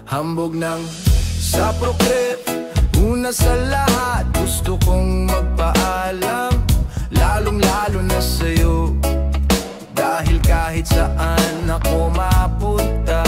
Hambog ng sa prokrip. Una sa lahat, gusto kong magpaalam, lalong-lalo na sa'yo, dahil kahit saan ako mapunta,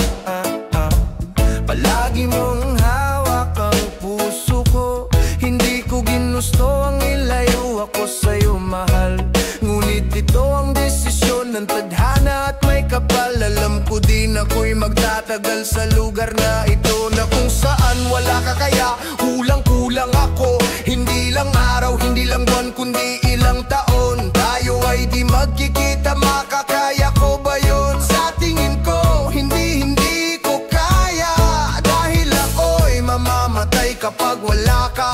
palagi mong hawak ang puso ko. Hindi ko ginusto ang ilayo ako sa'yo, mahal. Ngunit ito ang desisyon ng tadhana at may kapal. Alam ko din ako'y magtatagal sa lugar na ito, na kung saan wala ka, kaya kulang-kulang ako. Hindi lang araw, hindi lang buwan, kundi ilang taon. Tayo ay di magkikita, makakaya ko ba yun? Sa tingin ko, hindi ko kaya, dahil ako'y mamamatay kapag wala ka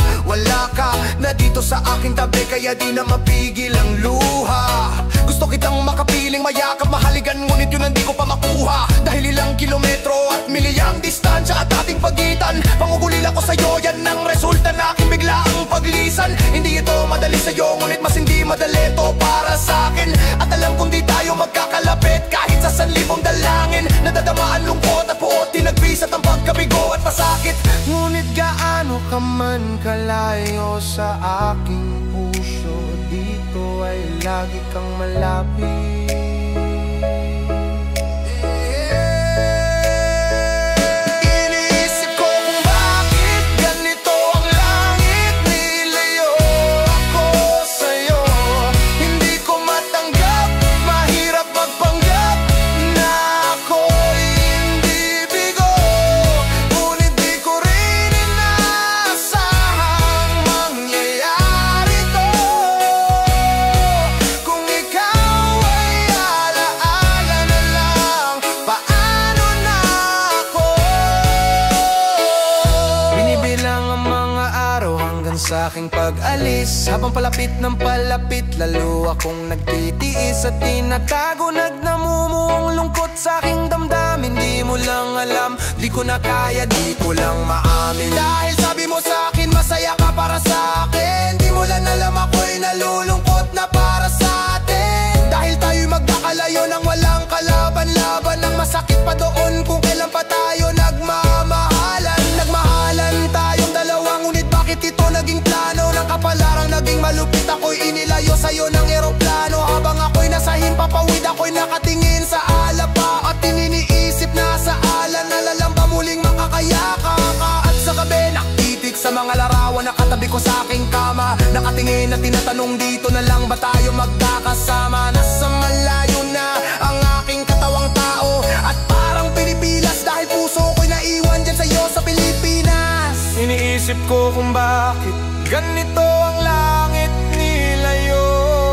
na dito sa aking tabi. Kaya di na mapigil ang luha. Gusto kitang makapiling, mayakap, mahaligan, ngunit yun hindi ko pa makuha. Dahil ilang kilometro at miliyang distansya at ating pagitan. Pangugulila ko sa'yo, yan ang resulta na aking biglaang paglisan. Hindi ito madali sa'yo, ngunit mas hindi madali ito para sa'kin. At alam kong di tayo magkakalapit, kahit sa 1,000 dalangin. Nadadama ang lungkot at puot, tinagpisat ang pagkabigo at pasakit. Ngunit gaano ka man kalayo sa aking puso, dito ay lagi kang malapit. Sa aking pag-alis, habang palapit ng palapit, lalo akong nagtitiis at tinatago, nagnamumuong lungkot sa aking damdamin. Di mo lang alam, di ko na kaya, di ko lang maamin. Dahil sabi mo sa akin, masaya ka para sa akin. Di mo lang alam, ako'y nalulungkot na para sa atin. Dahil tayo'y magkakalayo nang walang kalaban-laban. Ang masakit pa doon kung kailan pa tayo nagmamahalan. Nagmahalan tayong dalawa, ngunit bakit ito naging plano ng kapalarang naging malupit? Ako'y inilayo sa'yo ng eroplano. Habang ako'y nasa himpapawid, ako'y nakatingin sa alapa at tininiisip na sa ala, nalalamba muling makakayaka ka. At sa gabi, nakitik sa mga larawan, nakatabi ko sa aking kama, nakatingin at tinatanong, dito na lang ba tayo magkakasama? Nasa malayo na ang aking katawang tao at parang pinipilas, dahil puso ko'y naiwan dyan sa'yo sa Pilipinas. Iniisip ko kung bakit ganito ang langit, nilayo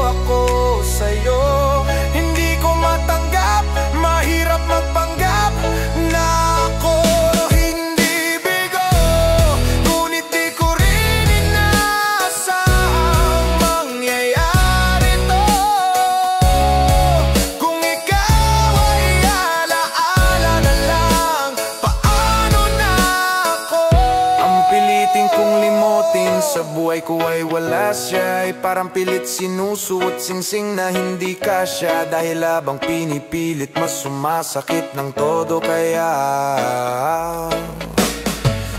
ako sa'yo. Hindi ko matanggap, mahirap magpanggap na ako hindi bigo. Ngunit di ko rin inaasahang mangyayari to. Kung ikaw ay alaala na lang, paano na ako? Ang piliting kong limutin sa buhay ko ay wala siya, ay parang pilit sinusuot singsing na hindi kasya. Dahil habang pinipilit, mas sumasakit ng todo. Kaya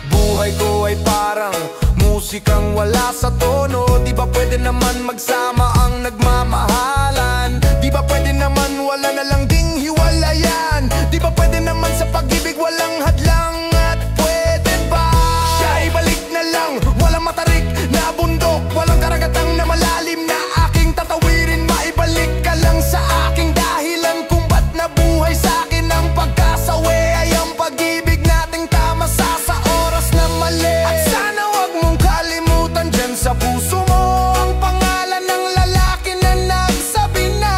buhay ko ay parang musikang wala sa tono. Di ba pwede naman magsama ang nagmamahalan? Di ba pwede naman wala na lang ding hiwalayan? Di ba pwede naman sa pag-ibig walang hadlang? At pwede ba siya ibalik na lang, walang matarik na bundok, walang karagatang na malalim na aking tatawirin? Maibalik ka lang sa aking dahilan kung ba't nabuhay sa akin ang pagkasawi, ay ang pag-ibig nating tama sa oras na mali. At sana wag mong kalimutan dyan sa puso mo ang pangalan ng lalaki na nagsabi na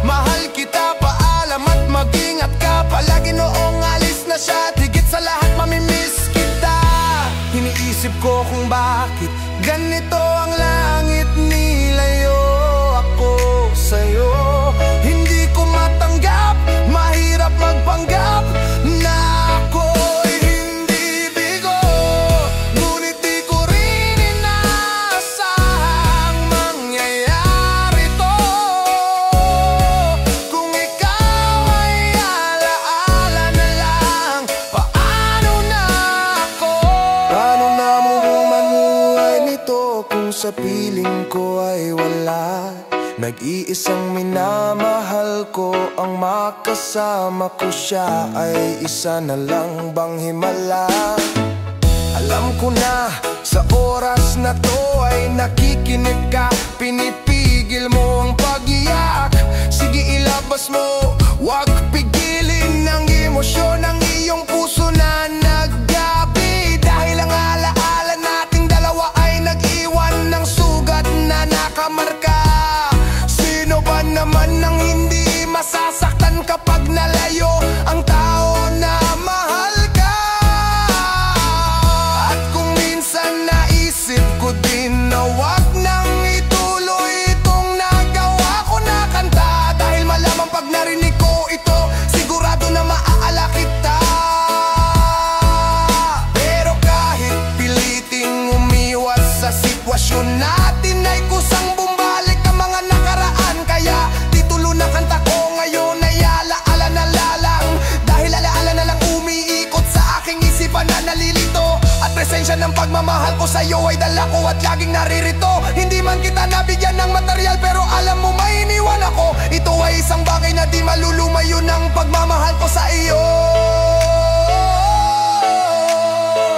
mahal kita, paalam at mag-ingat ka palagi. Noong alis na siya, higit sa lahat mamimiss kita. Iniisip ko kung bakit ganito ang langit, nilayo ako sa'yo. Hindi ko matanggap, mahirap magpanggap na ako'y hindi bigo. Ngunit di ko rin inaasahang mangyayari to. Kung ikaw ay alaala na lang, paano na sa piling ko ay wala. Nag-iisang minamahal ko, ang makasama ko siya ay isa na lang bang himala. Alam ko na sa oras na to ay nakikinig ka, pinipigil mo ang pag-iyak. Sige ilabas mo, wag pigilin ang emosyon ng iyong puso na naggabi. Dahil ang alaala nating dalawa ay nag-iwan ng sugat na nakamarka. Sino ba naman ang hindi masasaktan kapag nalayo ang tao na mahal ka? At kung minsan naisip ko din na wag nang ituloy itong nagawa ko na kanta, dahil malamang pag narinig ko ito, sigurado na maaala kita. Pero kahit piliting umiwas sa sitwasyon natin, ay kusang bumalik ang mga nakaraan. Kaya titulo na kanta ko ngayon ay alaala na lalang, dahil alaala na lang umiikot sa aking isipan na nalilito. At presensya ng pagmamahal ko sa'yo ay dala ko at laging naririto. Hindi man kita nabigyan ng material, pero alam mo may iniwan ako. Ito ay isang bagay na di malulumayo ng pagmamahal ko sa iyo.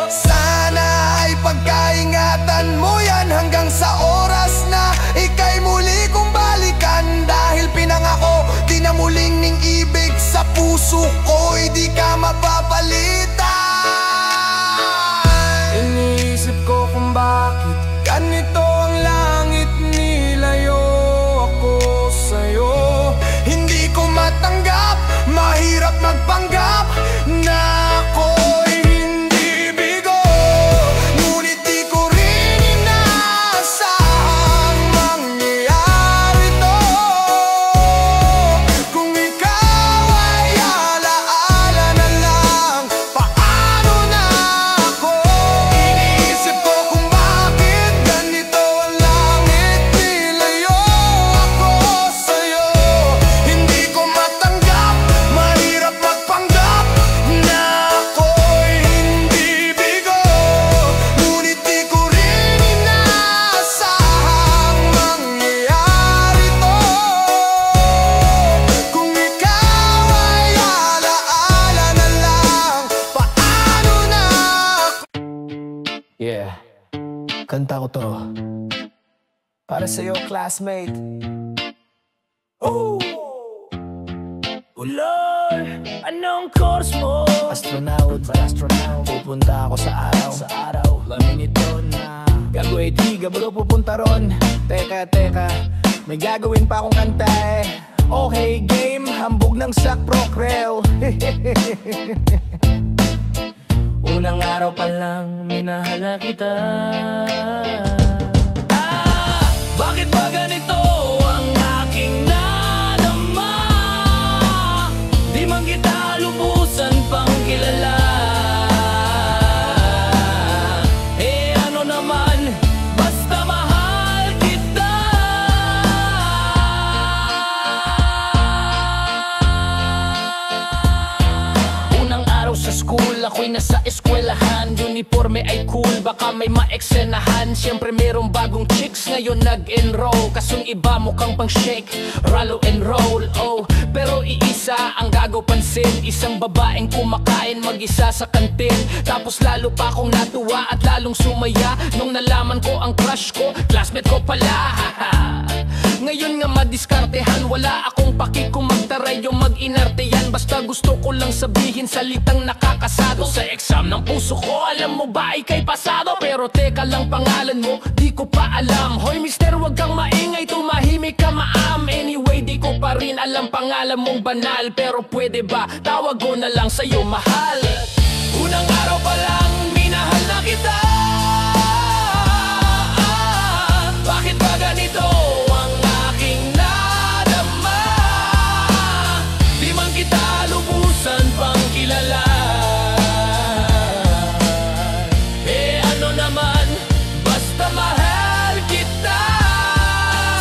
Sana ay pagkaingatan mo yan hanggang sa oras na ika'y muli kong balikan. Dahil pinangako, di na muling ning ibig sa puso ko, di ka mapapalitan. Iniisip ko kung bakit ganito ang langit, nilayo ako sa'yo. Hindi ko matanggap, mahirap magpanggap na ako'y hindi bigo. Ngunit di ko rin inaasahang mangyayari to. Kung ikaw ay alaala na lang, paano na ako? Iniisip ko kung bakit ganito ang langit, nilayo ako sa'yo. Hindi ko matanggap, mahirap magpanggap na ako'y hindi bigo. Ngunit di ko rin inaasahang mangyayari to. Kung ikaw ay alaala na lang, paano na ako? Yeah, kanta ko to para sa'yo, classmate. Oh! Ulol, anong course mo? Astronaut, pupunta ako sa araw. Lamin ito na Gagawin tiga bro, pupunta ron. Teka, may gagawin pa akong kanta eh. Okay, game, hambog ng sack prokrel. unang araw pa lang minahala kita. Bakit ba ganito ang aking nadama? Di man kita lubusan pang kilala. Eh ano naman, basta mahal kita. Unang araw sa school, ako'y nasa eskwelahan. Uniforme ay cool, baka may maeksenahan. Siyempre merong bagong chicks ngayon nag-enroll. Kasong iba mukhang pang shake, rallo and roll. Oh, pero iisa ang gagaw pansin. Isang babaeng kumakain mag-isa sa kantin. Tapos lalo pa akong natuwa at lalong sumaya nung nalaman ko ang crush ko, classmate ko pala. Ngayon nga madiskartehan, wala akong paki kung magtaray yung mag-inarte yan. Basta gusto ko lang sabihin salitang nakakasado. Sa exam ng puso ko, alam mo ba ika'y pasado? Pero teka lang, pangalan mo, di ko pa alam. Hoy mister, wag kang maingay, tumahimik ka maam. Anyway, di ko pa rin alam pangalan mong banal. Pero pwede ba, tawag ko na lang sa'yo mahal. Unang araw pa lang, minahal na kita. Bakit ba ganito ang aking nadama? Di man kita lubusan pang kilala. Eh ano naman, basta mahal kita.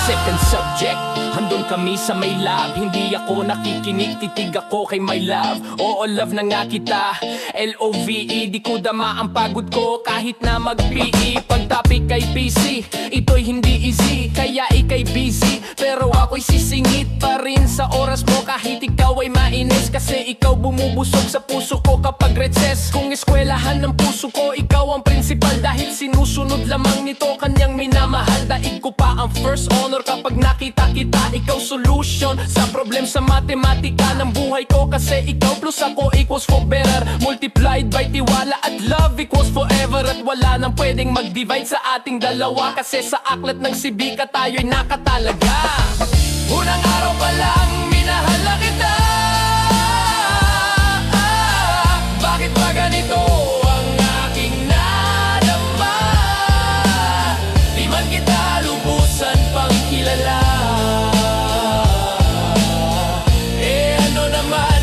Second subject, handun kami sa may love. Hindi ako nakikinig, titig ako kay my love. Oo, love na nga kita, L-O-V-E. Di ko dama ang pagod ko kahit na mag-PE. Pag topic kay PC, ito'y hindi easy, kaya ikay busy. Pero ako'y sisingit pa rin sa oras mo kahit ikaw ay mainis. Kasi ikaw bumubusog sa puso ko kapag recess. Kung eskwelahan ng puso ko, ikaw ang principal. Dahil sinusunod lamang nito kanyang minamahal. Daig ko pa ang first honor kapag nakita kita. Ikaw solution sa problem sa matematika ng buhay ko. Kasi ikaw plus ako equals for better, multiplied by tiwala at love equals forever. At wala nang pwedeng mag-divide sa ating dalawa. Kasi sa aklat ng sibika tayo'y nakatalaga. Unang araw pa lang minahal na kita. Bakit ba ganito ang aking nadama? Di man kita lubusan pang kilala. Eh ano naman,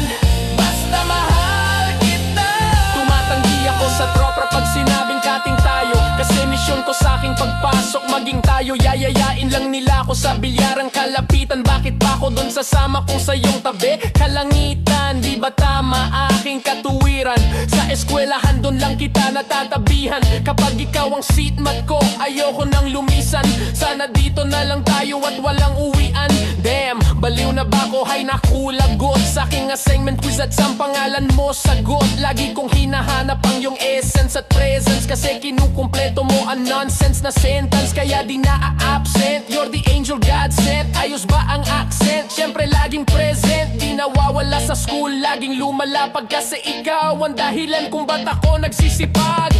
basta mahal kita. Tumatanggi ako sa tropa pag sinabing kating tayo. Kasi misyon ko sa aking pagpasok maging tayo. Yayayain lang nila ako sa bilyarang kalapitan. Bakit pa ako doon sasama kung sa iyong tabi? Kalangitan, di ba tama aking katuwiran? Sa eskwelahan doon lang kita natatabihan. Kapag ikaw ang seatmate ko, ayoko nang lumisan. Sana dito na lang tayo at walang uwian. Damn, baliw na ba ko? Hay naku, lagot sa aking assignment quiz at sa pangalan mo sagot. Lagi kong hinahanap ang iyong essence at presence. Kasi kinukumpleto mo ang nonsense na sentence. Kaya di na-absent, you're the angel God sent. Ayos ba ang accent? Siyempre laging present. Di nawawala sa school, laging lumalapag. Kasi ikaw ang dahilan kung ba't ako nagsisipag.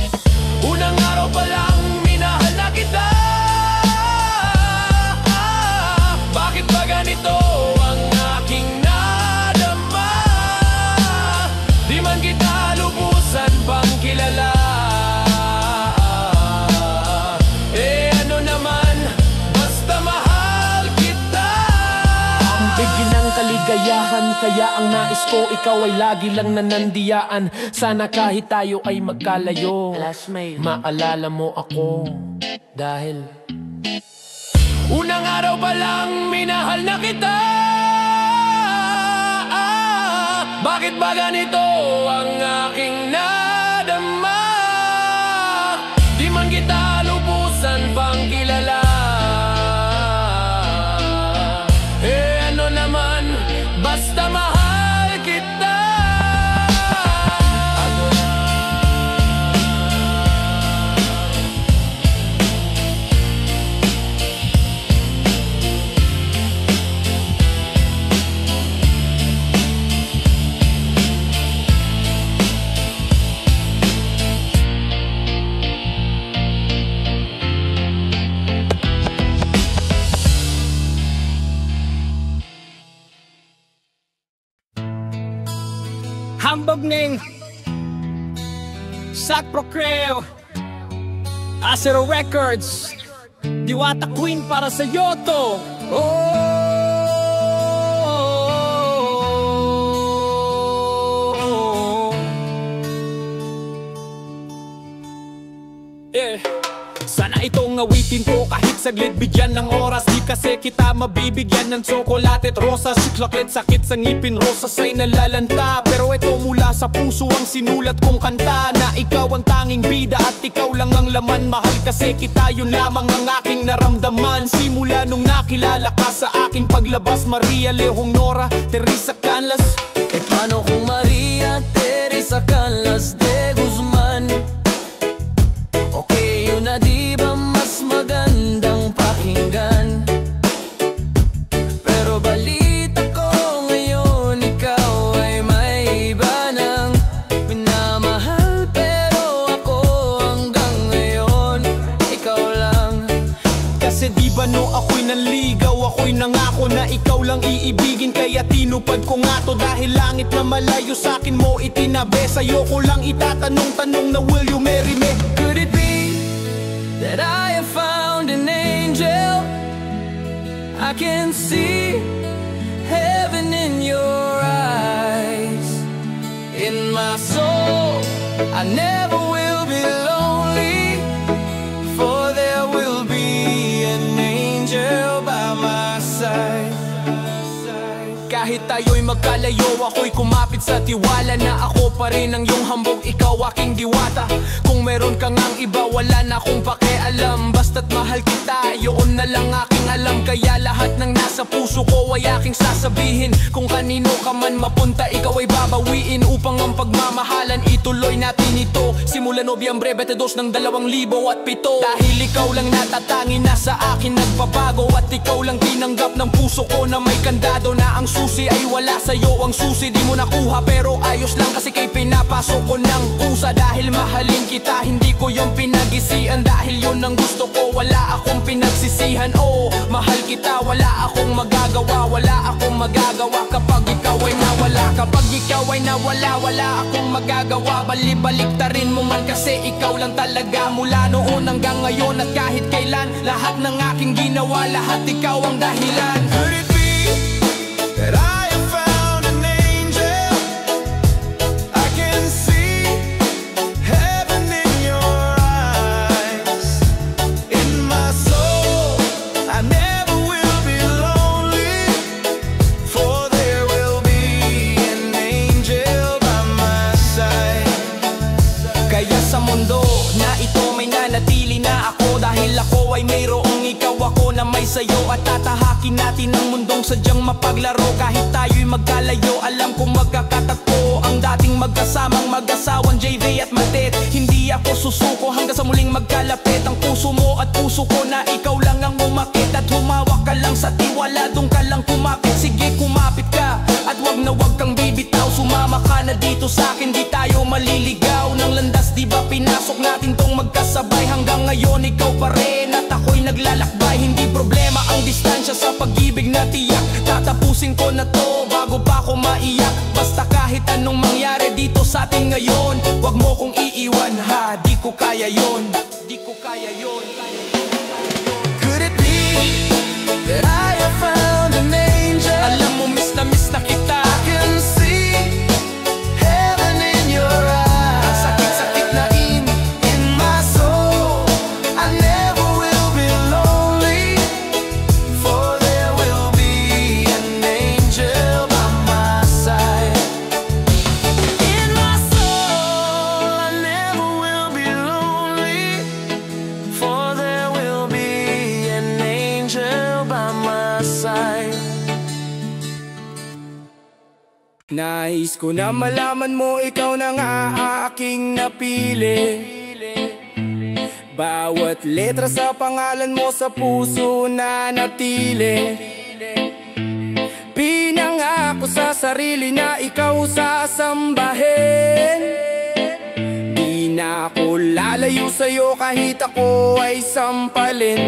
Unang araw pa lang minahal na kita. Bakit ba ganito ang aking nadama? Di man kita lubusan pang kilala. Eh ano naman, basta mahal kita. Ang bigyan ng kaligayahan, kaya ang nais ko ikaw ay lagi lang nanandiyaan. Sana kahit tayo ay magkalayo, maalala mo ako. Dahil unang araw pa lang minahal na kita. Bakit ba ganito ang aking nadama? Di man kita lubusan pang kilala. Eh ano naman, basta mahal kita. Hambog ning Sak Procreo Acero Records Diwata Queen para sa Yoto. Sana itong awitin ko kahit saglit bigyan ng oras. Di kasi kita mabibigyan ng tsokolate at rosas. Chocolate sakit sa ngipin, rosas ay nalalanta. Pero ito mula sa puso ang sinulat kong kanta. Na ikaw ang tanging bida at ikaw lang ang laman. Mahal kasi kita, yun lamang ang aking naramdaman. Simula nung nakilala ka sa aking paglabas. Maria Leong Nora, Teresa Canlas. E paano kung Maria Teresa Canlas de Guzman? Okay, yun na di ba mas magandang pakinggan? Pero balita ko ngayon ikaw ay may iba nang minamahal. Pero ako hanggang ngayon, ikaw lang. Kasi di ba no ako'y nanligaw, ako'y nangako na ikaw lang iibigin. Kaya tinupad ko nga to dahil langit na malayo sa'kin mo itinabi. Sa'yo ko lang itatanong-tanong na will you marry me? Could it be that I have found an angel? I can see heaven in your eyes. In my soul, I never will be lonely, for there will be an angel by my side. tayo'y magkalayo. Ako'y kumapit sa tiwala na ako pa rin ang iyong hambog, ikaw aking diwata. Kung meron ka ngang iba, wala na akong pakialam. Basta't mahal kita, yun na lang aking alam. Kaya lahat ng nasa puso ko ay aking sasabihin. Kung kanino ka man mapunta, ikaw ay babawiin. Upang ang pagmamahalan ituloy natin ito. Simula Nobyembre 22 ng 2007. Dahil ikaw lang natatangi na sa akin nagpabago. At ikaw lang tinanggap ng puso ko na may kandado. Na ang susi ay wala sa'yo, ang susi di mo nakuha. Pero ayos lang kasi kay pinapasok ko ng pusa. Dahil mahalin kita, hindi ko yung pinag-isian. Dahil yun ang gusto ko, wala akong pinagsisihan. Oh, mahal kita, wala akong magagawa. Wala akong magagawa kapag ikaw ay nawala. Kapag ikaw ay nawala, wala akong magagawa. Bali-baliktarin mo man kasi ikaw lang talaga. Mula noon hanggang ngayon at kahit kailan, lahat ng aking ginawa, lahat ikaw ang dahilan. Could it be that I have found an angel? I can see heaven in your eyes. In my soul, I never will be lonely, for there will be an angel by my side. Kaya sa mundo na ito may nanatili na ako. Dahil ako ay mayroong ikaw, ako na may sayo. At tatahakin natin ang mundong sadyang mapaglaro. Kahit tayo'y magkalayo, alam kong magkakatatpo. Ang dating magkasamang mag-asawang JV at Matet. Hindi ako susuko hanggang sa muling magkalapit. Ang puso mo at puso ko na ikaw lang ang umakit. At humawak ka lang sa tiwala, doon ka lang kumapit. Sige, kumapit ka at wag na wag kang bibitaw. Sumama ka na dito sa'kin, di tayo maliligaw. Ng landas di ba pinasok natin tong magkasabay. Hanggang ngayon ikaw pa rin at ako'y naglalakbay. Hindi problema ang distansya sa pag-ibig na tiyak. Tatapusin ko na to bago pa ako maiyak. Basta kahit anong mangyari dito sa atin ngayon, wag mo kong iiwan ha, di ko kaya yon. Di ko kaya yon. Could it be that I have found an angel? Alam mo miss na kita. I can see heaven in your eyes. Ang sakit-sakit na in my soul, I never will be lonely, for there will be an angel by my side. In my soul, I never will be lonely, for there will be an angel by my side. Nais ko na malaman mo, ikaw na nga aking napili. Bawat letra sa pangalan mo sa puso na natili. Pinangako sa sarili na ikaw sasambahin. Di na ako lalayo sa'yo kahit ako ay sampalin.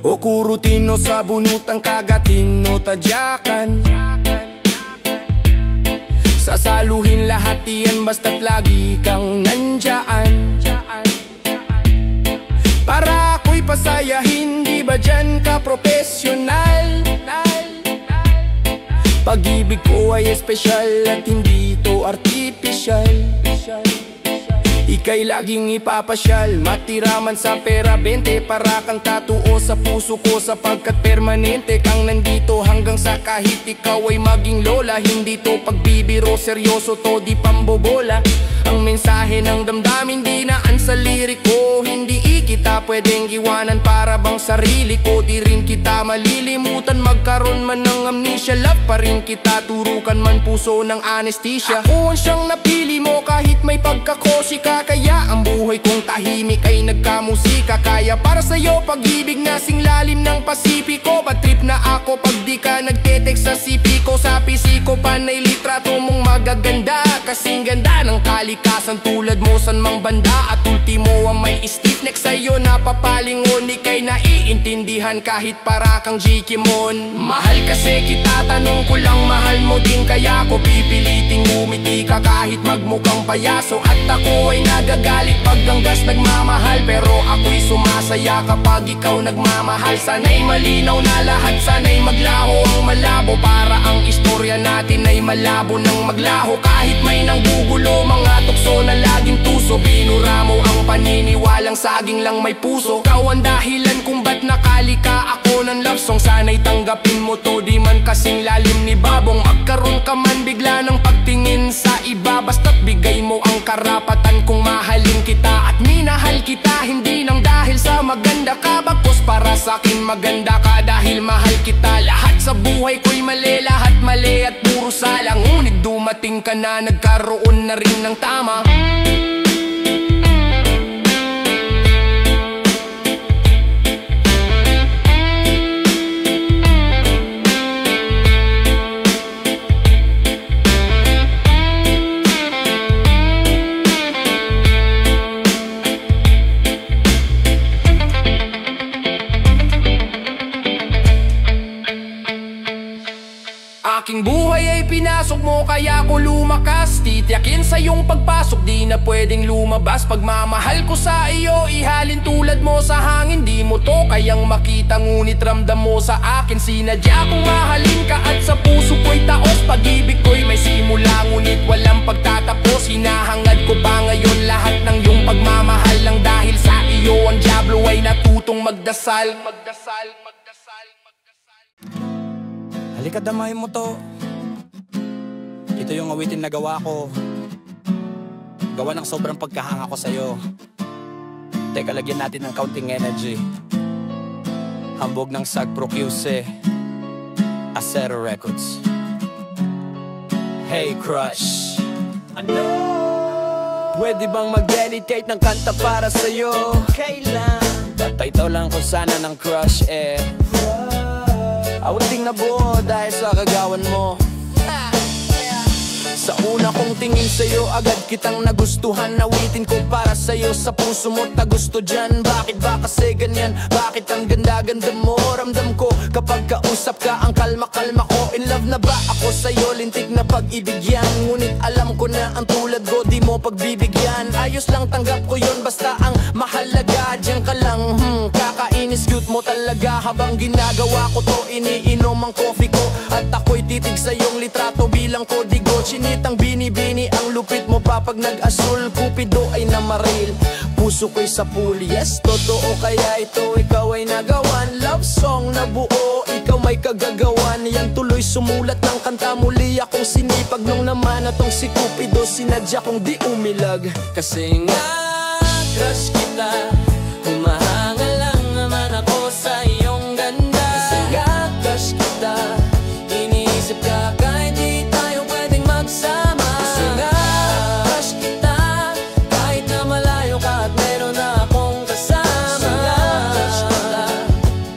O kurutin o sabunutan, kagatin o tadyakan. Sasaluhin lahat iyan basta't lagi kang nandyan. Para ako'y pasayahin, di ba dyan ka profesional? Pag-ibig ko ay espesyal at hindi to artificial. Ika'y laging ipapasyal, matiraman sa pera 20. Para kang tatuo sa puso ko sapagkat permanente kang nandito hanggang sa kahit ikaw ay maging lola. Hindi to pagbibiro, seryoso to, di pambobola. Ang mensahe ng damdamin di naan sa liriko. Hindi kita pwedeng iwanan para bang sarili ko. Di rin kita malilimutan, magkaroon man ng amnesia. Love pa rin kita, turukan man puso ng anesthesia. Ako ang siyang napili mo kahit may pagkakosi ka. Kaya ang buhay kong tahimik ay nagkamusika. Kaya para sa'yo pag-ibig na singlalim ng Pasipiko. Bad trip na ako pag di ka nagte-text sa CP ko. Sa PC ko panay litrato mong magaganda. Kasing ganda ng kalikasan tulad mo san mang banda. At ultimo ang may stiff neck sa'yo napapalingon. Ika'y naiintindihan kahit para kang Jikimon. Mahal kasi kita, tanong ko lang mahal mo din. Kaya ko pipiliting umiti ka kahit magmukhang payaso. At ako ay nagagalit pag hanggas nagmamahal. Pero ako'y sumasaya kapag ikaw nagmamahal. Sana'y malinaw na lahat, sana'y maglaho ang malabo. Para ang istorya natin ay malabo ng maglaho. Kahit may nanggugulo, mga tukso na laging tuso. Binura mo ang paniniwalang saging lang may puso. Ikaw ang dahilan kung ba't nakalika ako ko ng love song, sana'y tanggapin mo to. Di man kasing lalim ni Babong, magkaroon ka man bigla ng pagtingin sa iba. Basta't bigay mo ang karapatan kung mahalin kita at minahal kita. Hindi nang dahil sa maganda ka, bagkus para sa'kin maganda ka dahil mahal kita. Lahat sa buhay ko'y mali, lahat mali at puro sala. Ngunit dumating ka na, nagkaroon na rin ng tama. Aking buhay ay pinasok mo kaya ko lumakas. Titiyakin sa iyong pagpasok, di na pwedeng lumabas. Pagmamahal ko sa iyo, ihalin tulad mo sa hangin. Di mo to kayang makita, ngunit ramdam mo sa akin. Sinadya kong mahalin ka at sa puso ko'y taos. Pag-ibig ko'y may simula, ngunit walang pagtatapos. Hinahangad ko pa ngayon lahat ng iyong pagmamahal. Lang dahil sa iyo ang diablo ay natutong magdasal. Halika, damahin mo to. Ito yung awitin na gawa ko. Gawa ng sobrang pagkahanga ko sa'yo. Teka, lagyan natin ng counting energy. Hambog ng Sag Pro QC, Acero Records. Hey crush, ano? Pwede bang mag-dedicate ng kanta para sa'yo? Kailan? Tataytaw lang ko sana ng crush awiting na buo dahil sa kagawan mo. Sa una kong tingin sa'yo, agad kitang nagustuhan. Nawitin ko para sa'yo, sa puso mo tagusto dyan. Bakit ba kasi ganyan? Bakit ang ganda-ganda mo? Ramdam ko kapag kausap ka, ang kalma-kalma ko. In love na ba ako sa'yo? Lintik na pag-ibig yan. Ngunit alam ko na ang tulad ko di mo pagbibigyan. Ayos lang, tanggap ko yun, basta ang mahalaga diyan ka lang. Kakainis, cute mo talaga. Habang ginagawa ko to, iniinom ang coffee ko. At ako'y titig sa iyong litrato bilang kodigo. Chinitang binibini ang lupit mo pa pag nag-asul. Cupido ay namaril, puso ko'y sa pool. Yes, totoo kaya ito, ikaw ay nagawan. Love song na buo, ikaw may kagagawan. Yan tuloy sumulat ng kanta, muli akong sinipag. Nung naman atong si Cupido, sinadya kong di umilag. Kasi nga, crush kita, humahanga lang naman ako sa iyong ganda. Kasi nga, crush kita, iniisip ka kahit di tayo pwedeng magsama. Kasi nga, crush kita, kahit na malayo ka at meron na akong kasama. Kasi nga, crush kita,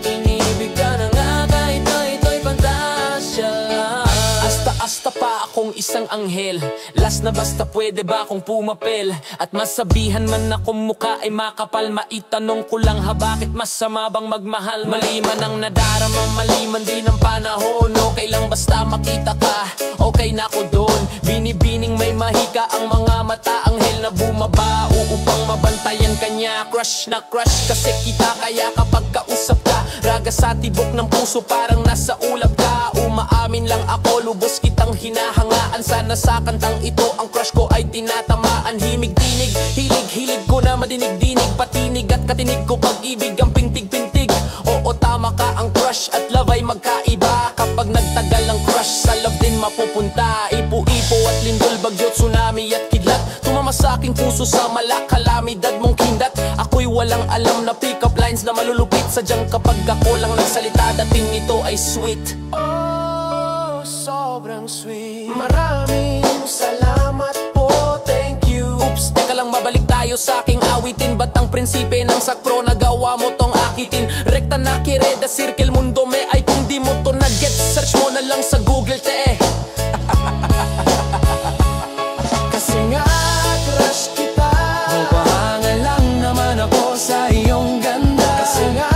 inibig ka na nga kahit na ito'y pantasya lang. Asta-asta pa akong isang anghel, last na basta pwede ba akong pumapel? At masabihan man akong mukha ay makapal, maitanong ko lang ha, bakit masama bang magmahal? Mali man ang nadarama, mali man din ang panahon. Okay lang basta makita ka, okay na ako doon. Binibining may mahika ang mga mata, anghel na bumaba upang mabantayan kanya. Crush na crush kasi kita, kaya kapag kausap ka, raga sa tibok ng puso parang nasa ulap ka. Umaamin lang ako, lubos kitang hinahangaan. Sana sa kantang ito ang crush ko ay tinatamaan. Himig-tinig, hilig-hilig ko na madinig-dinig, patinig at katinig ko pag-ibig ang pintig-pintig. Oo, tama ka, ang crush at love ay magkaiba. Kapag nagtagal ang crush, sa love din mapupunta. Ipo-ipo at lindol, bagyo, tsunami at kidlat. Tumama sa aking puso sa malak, kalamidad mong kindat. Ako'y walang alam na pick-up lines na malulupit. Sadyang kapag ako lang nagsalita, dating nito ay sweet. Oh, sobrang sweet. Maraming salamat po, thank you. Oops, teka lang, mabalik tayo sa aking awitin. Ba't ang prinsipe ng Sag Pro nagawa mo tong akitin? Rekta na kireda, circle, mundo may ay kung di mo to na-get, search mo na lang sa Google te. Kasi nga, crush kita, mapahanga lang naman ako sa iyong ganda. Kasi nga,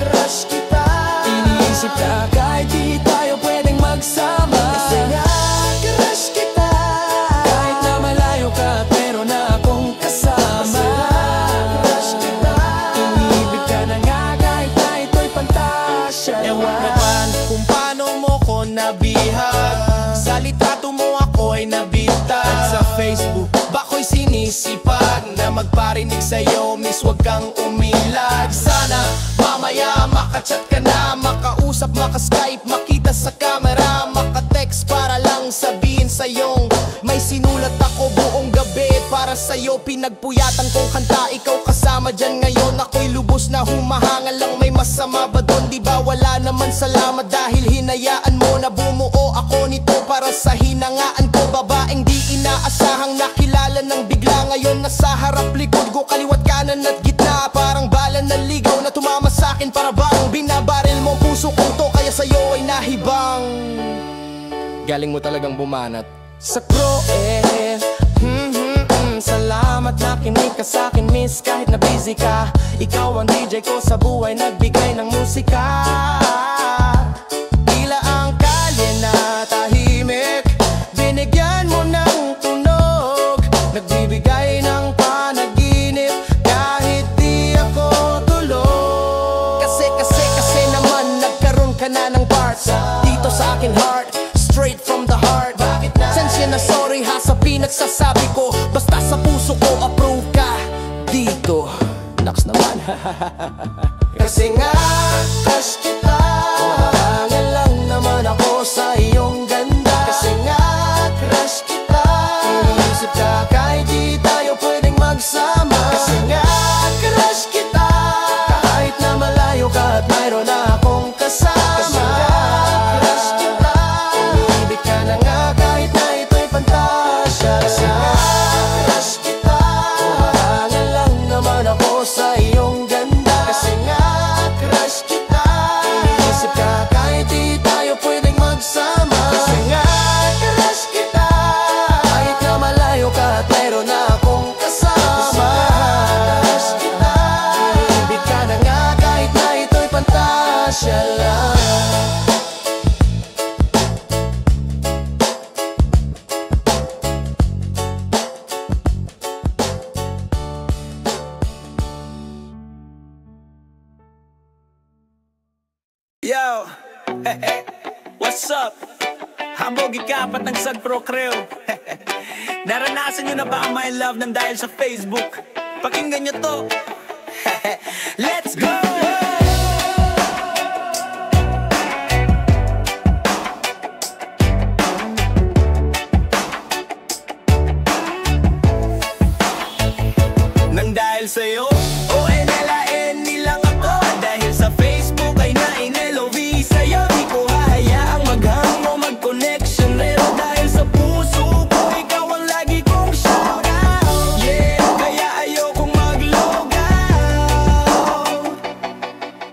crush kita, iniisip ka kahit di tayo pwedeng magsama. Kasi nga, crush kita, kahit na malayo ka at meron na akong kasama. Kasi nga, crush kita, inibig ka na nga kahit na ito'y pantasya. Ewan magparinig sa'yo, miss wag kang umilag. Sana mamaya makachat ka na, makausap, maka-Skype, makita sa camera, maka-text para lang sabihin sa'yong may sinulat ako buong gabi para sa'yo. Pinagpuyatan kong kanta, ikaw kasama dyan ngayon. Ako'y lubos na humahangal lang, may masama ba doon? Di ba wala naman, salamat dahil hinayaan mo na bumuo ako nito para sa hinangaan ko. Babaeng di inaasahang nakilala ng bigla, ngayon nasa harap likod ko, kaliwat kanan at gitna. Parang bala na ligaw na tumama sa'kin, para bang binabaril mo puso ko to, kaya sa'yo ay nahibang. Galing mo talagang bumanat sa Croen. Salamat nakinig ka sa'kin, miss, kahit na busy ka. Ikaw ang DJ ko sa buhay, nagbigay ng musika. Tila ang kalye na tahimik, binigyan mo ng tunog, nagbibigay ng panaginip kahit di ako tulog. Kasi naman nagkaroon ka na ng parts dito sa akin heart, straight from the heart. Sensya na sorry ha sa pinagsasabi ko, basta sa puso ko approve ka dito. Naks naman. Kasi nga crush kita, umarangal lang naman ako sa iyong ganda. Kasi nga crush kita, iniisip ka kahit di tayo pwedeng magsama. Kasi nga crush kita, kahit na malayo ka at mayroon na akong kasama. Kasi nga crush kita, umiibig ka na nga kahit na ito'y pantasya. Kasi nga crush kita, umarangal lang naman ako sa iyong ganda. Kasi nga crush kita, iniisip ka kahit di tayo pwedeng magsama. Kasi nga crush kita, kahit na malayo ka at mayroon na akong kasama. Crush kita, umiibig ka na nga kahit na ito'y pantasya lang. Yo, what's up? Hambog ikapat ng Sagpro Crew. Naranasan nyo na ba ang my love ng dahil sa Facebook? Pakinggan nyo to. Let's go! Nang dahil sa'yo, O-N-L-A-N nilang ako. Dahil sa Facebook ay na-in-L-O-V sa'yo. Di ko hahayaang maghang o mag-connection. Pero dahil sa puso ko, ikaw ang lagi kong shoutout. Yeah, kaya ayokong mag-logout.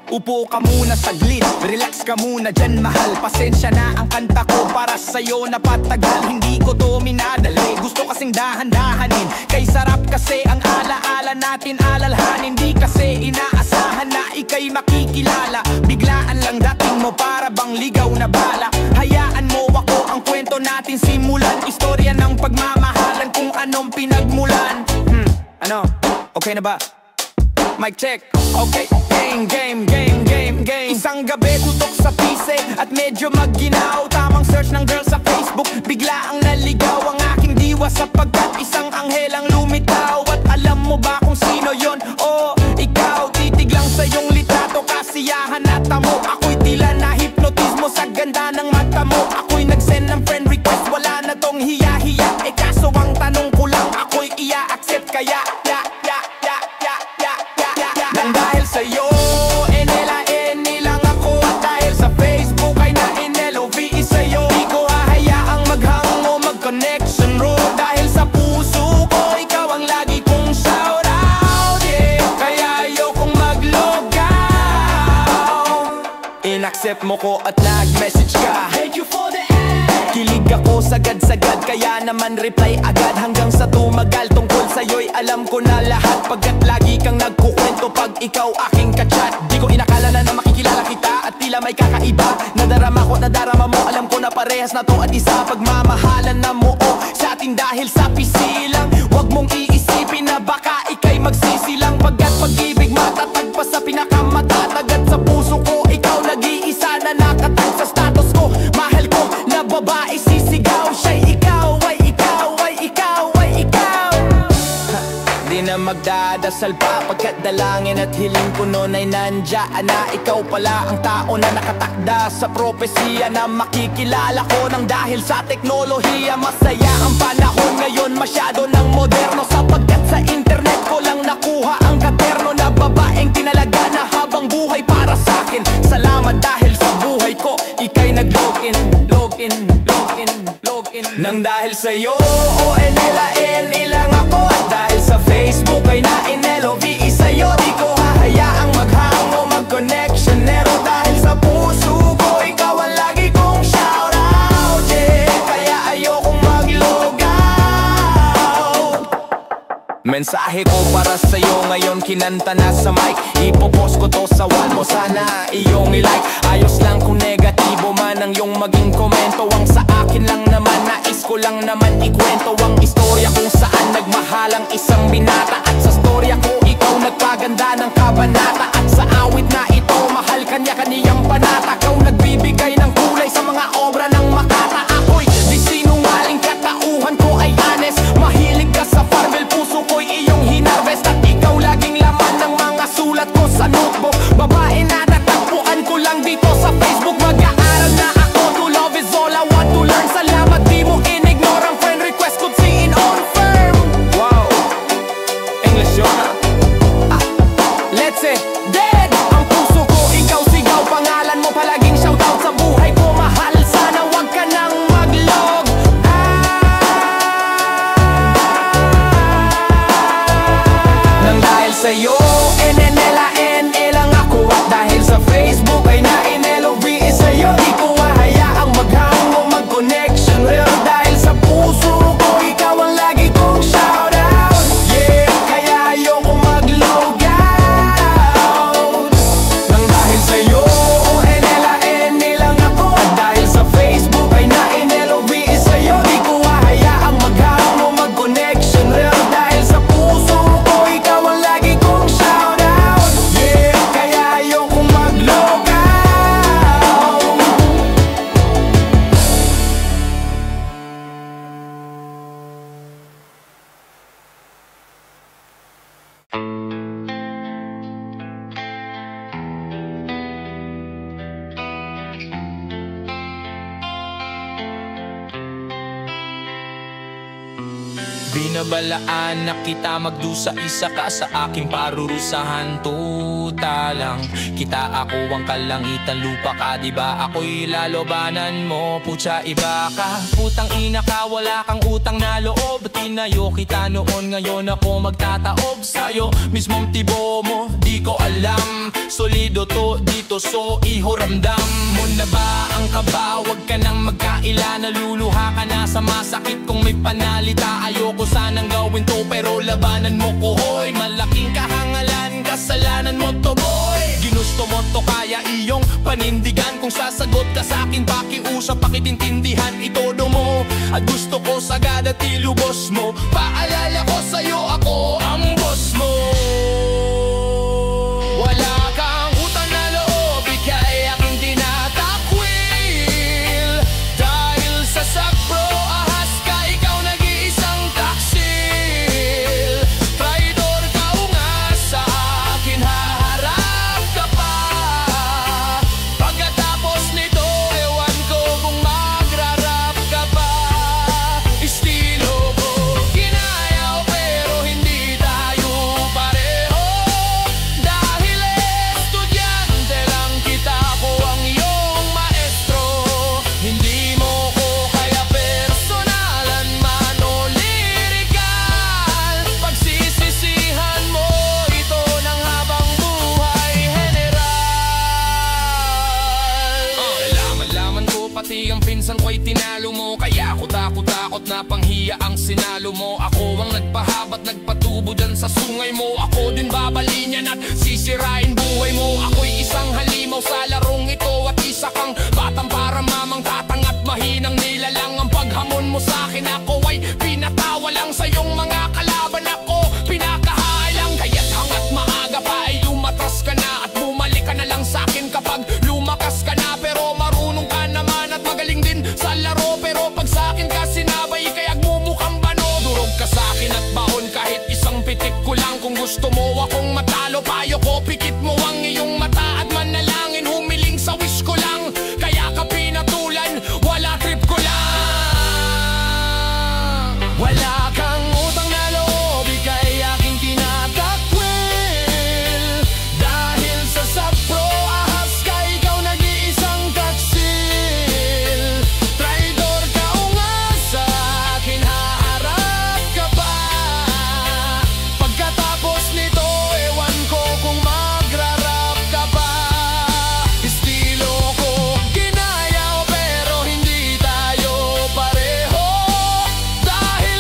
Upo ka muna saglit, relax ka muna dyan mahal. Pasensya na ang kanta ko para sa'yo napatagal. Hindi ko to minadali, gusto kasing dahan-dahanin. Kay sarap kasi ang alaala natin alalhanin. Di kasi inaasahan na ika'y makikilala. Biglaan lang dating mo para bang ligaw na bala. Hayaan mo ako ang kwento natin simulan. Istorya ng pagmamahalan kung anong pinagmulan. Ano? Okay na ba? Mic check. Okay, game. Isang gabi tutok sa pise at medyo magginaw. Tamang search ng girl sa Facebook, bigla ang naligaw ang aking diwa, sapagkat isang anghel ang lumitaw. At alam mo ba kung sino yon? Oh, ikaw. Titig lang sa iyong litrato, kasiyahan at tamo. Ako'y tila na hipnotismo sa ganda ng mata mo. Ako'y nag-send ng friend request, wala na tong hiya-hiya. Eh kaso ang tanong ko lang, ako'y iya-accept kaya? Nang dahil sa'yo, N-L-A-N nilang ako. At dahil sa Facebook ay na-in-L-O-V sa'yo. Di ko hahayaang maghang o mag-connection road. Dahil sa puso ko, ikaw ang lagi kong shoutout. Yeah, kaya ayokong mag-logout. In-accept mo ko at nag-message ka. Thank you for the ad. Kilig ako sagad-sagad, kaya naman reply agad. Hanggang sa tumagal tungkol sa'yo'y alam ko na lahat. Pagkat lagi kang nagkukwento pag ikaw aking kachat. Di ko inakala na makikilala kita at tila may kakaiba. Nadarama ko, nadarama mo, alam ko na parehas na to at isa. Pagmamahalan na mo sa atin dahil sa pisilang. Huwag mong iisipin na baka ika'y magsisilang. Pagkat pag-ibig matatag pa sa pinakamatatag. At sa puso ko, ikaw nag-iisa na nakatag sa status ko. Mahal ko na babae sisigaw, siya'y ikaw, ay ikaw, ay ikaw, ay ikaw. Di na magdadasal pa, pagkat dalangin at hiling ko noon ay nandiyan na. Ikaw pala ang tao na nakatakda sa propesiya, na makikilala ko nang dahil sa teknolohiya. Masaya ang panahon ngayon, masyado ng moderno, sapagkat sa internet ko lang nakuha ang katerno na babaeng tinalaga na habang buhay para sa akin. Salamat dahil sa buhay ko ika'y nag-login, login, login, login. Nang dahil sa'yo, ONLAN ilang ako, at dahil sa Facebook ay na-NLOVE sa'yo. Di ko hahayaang maghango, mag-connectionero, dahil sa puso ko ikaw ang lagi kong shoutout, yeah. Kaya ayokong mag-log out. Mensahe ko para sa'yo ngayon, kinanta na sa mic. Ipopost ko to sa wall mo, sana iyong ilike. Ayos lang kung negatibo man ang iyong maging komento. Ang sa akin lang naman, nais ko lang naman ikwento ang istorya kung saan nagmahalang isang binata. At sa storya ko, ikaw nagpaganda ng kabanata. At sa awit na ito, mahal kanya-kaniyang panata. Ikaw nagbibigay ng kulay sa mga obra ng Makata. Ako'y di sinungaling, katauhan ko ay honest. Mahilig ka sa Farmel, puso ko'y iyong hinarvest. At ikaw laging laman ng mga sulat ko sa notebook. Babae na natagpuan ko lang dito sa Facebook. Mag-aaral na ako, to love is all I want to learn. Salamat di mo in-ignore ang friend request ko, siin on firm. Wow, English yun ha? Let's say, dead! Ang puso ko, ikaw sigaw, pangalan mo palaging shoutout sa buhay ko. Mahal, sana wag ka nang mag-log nang dahil sa'yo, NNLAN ilang ako, at dahil sa Facebook ay na-NLOVE sa'yo. Di ko hahayaang maghango, mag-connection, pero dahil sa puso ko ikaw ang lagi kong shoutout, yeah. Kaya ayokong mag-log out. Nang dahil sa'yo, NNLAN ilang ako, at dahil sa Facebook ay na-NLOVE sa'yo. Di ko hahayaang maghango, mag-connection, pero dahil sa puso ko ikaw ang lagi kong shoutout, yeah. Kaya ayokong mag-log out. Binabalaan na kita magdusa, isa ka sa aking parurusahan. Tuta lang kita, ako ang kalangitan, lupa ka, diba? Ako'y lalobanan mo, putya iba ka. Putang ina ka, wala kang utang na loob. Tinayo kita noon, ngayon ako magtataob sa'yo. Mismong tibo mo, di ko alam. Solido to dito, so iho ramdam mo na ba ang kaba? Huwag ka nang magkaila, naluluha ka na sa masakit kung may panalita. Ayoko sanang gawin to, pero labanan mo ko, hoy. Malaking kahangalan, kasalanan mo to, boy. Ginusto mo to, kaya iyong panindigan. Kung sasagot ka sa'kin, pakiusap, pakitintindihan, itodo mo. At gusto ko sagad at ilubos mo. Paalala ko sa'yo, ako ang boss mo. Wala kang utang na loob, ika'y aking tinatakwil. Dahil sa sakpro, ahas ka, ikaw nag-iisang taksil. Traidor ka, nga sa akin, haharap ka pa. Pagkatapos nito, ewan ko kung magrarap ka pa. Estilo ko, kinaya ko, pero hindi tayo pareho. Dahil estudyante lang kita, ko ang iyong maestro. Hindi mo ko kaya personalan man o lirikal. Pagsisisihan mo ito ng habang buhay, general. Laman-laman ko, pati ang pinsan ko'y tinalo mo. Kaya ako takot-takot na panghiya ang sinalo mo. Ako ang nagpahabat, nagpatubo dyan sa sungay mo. Ako din babalinyan at sisirain buhay mo. Ako'y isang halimaw sa larong ito, at isa kang batang para mamang tatang at mahinang nilalang. Ang paghamon mo sa'kin, ako ay pinatawa lang. Sa iyong mga kalaban ako pinakahay lang. Kaya't hangat maaga pa ay lumatras ka na, at bumalik ka na lang sa'kin kapag lumakas ka na. Pero marunong ka naman at magaling din sa laro. Pero pag sa'kin ka sinabay, kaya agmumukhang bano. Durog ka sa'kin at baon, kahit isang pitik ko lang. Kung Kung gusto mo akong matalo, payo ko pikit mo ang iyong mata at manalangin, humiling sa wish ko lang. Kaya ka pinatulan, wala trip ko lang. Wala kang utang na loob, ika'y aking tinatakwil. Dahil sa sapro, ahas ka, ikaw nag-iisang taksil. Traidor ka o nga sa akin, haharap ka pa. Pagkatapos nito, ewan ko kung magrarap ka pa. Estilo ko, ginaya ko, pero hindi tayo pareho. Dahil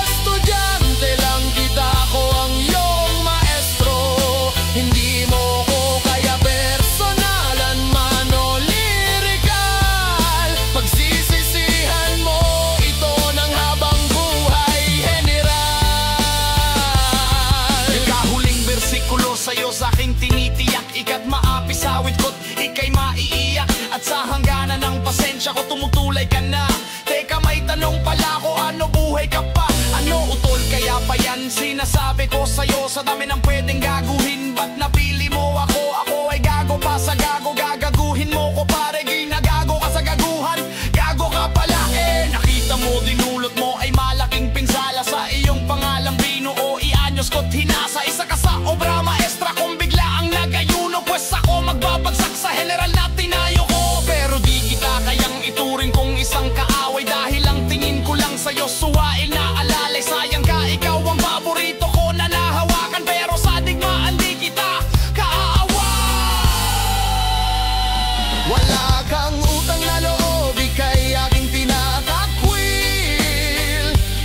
estudyante lang kita, ko ang iyong maestro. Hindi mo ko kaya personalan man o lirikal. Pagsisisihan mo ito ng habang buhay, general. Kahuling bersikulo sa'yo sa'king tinitiyak, ika't maapis awit ko't ika'y maiiyak. At sa hangganan ng pasensya ko tumutulay ka na. Teka, may tanong pala ko, ano buhay ka pa? Ano utol kaya pa yan? Sinasabi ko sa'yo sa dami ng pwedeng gaguhin, ba't napili mo ako? Ako ay gago pa sa gago, gagaguhin mo ko pare, ginagago ka sa gaguhan. Gago ka pala nakita mo dinulot mo ay malaking pinsala sa iyong pangalang binuo, ianyos ko't hinasa. Isa ka sa obra maestra, kung bigla ang nag-ayuno, pues ako magbabagsak sa general na tinayo ko. Pero di kita kayang ituring kong isang kaaway, dahil ang tingin ko lang sa'yo suwail na alalay. Sayang ka, ikaw ang paborito ko na nahawakan, pero sa digmaan di kita kaaway. Wala kang utang na loob, ika'y aking tinatakwil.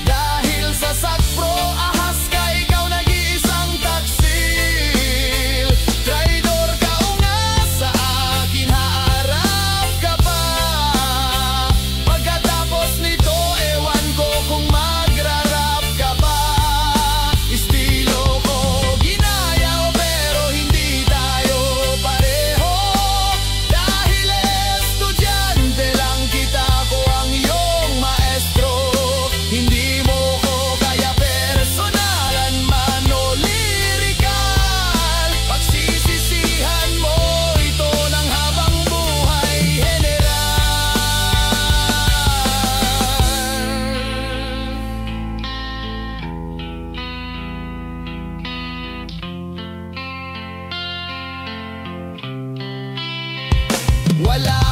Dahil sa sakpro, ahas ka, ikaw nag-iisang taksil. Traidor ka o nga sa akin, haarap ka pa. Pagkatapos nito, ewan ko kung magrarap ka pa. Estilo ko, ginaya ko, pero hindi tayo pareho. Dahil estudyante lang kita, ko ang iyong maestro. Hindi mo ko kaya personalan man o lirikal. Pagsisisihan mo ito ng habang buhay, general. Wala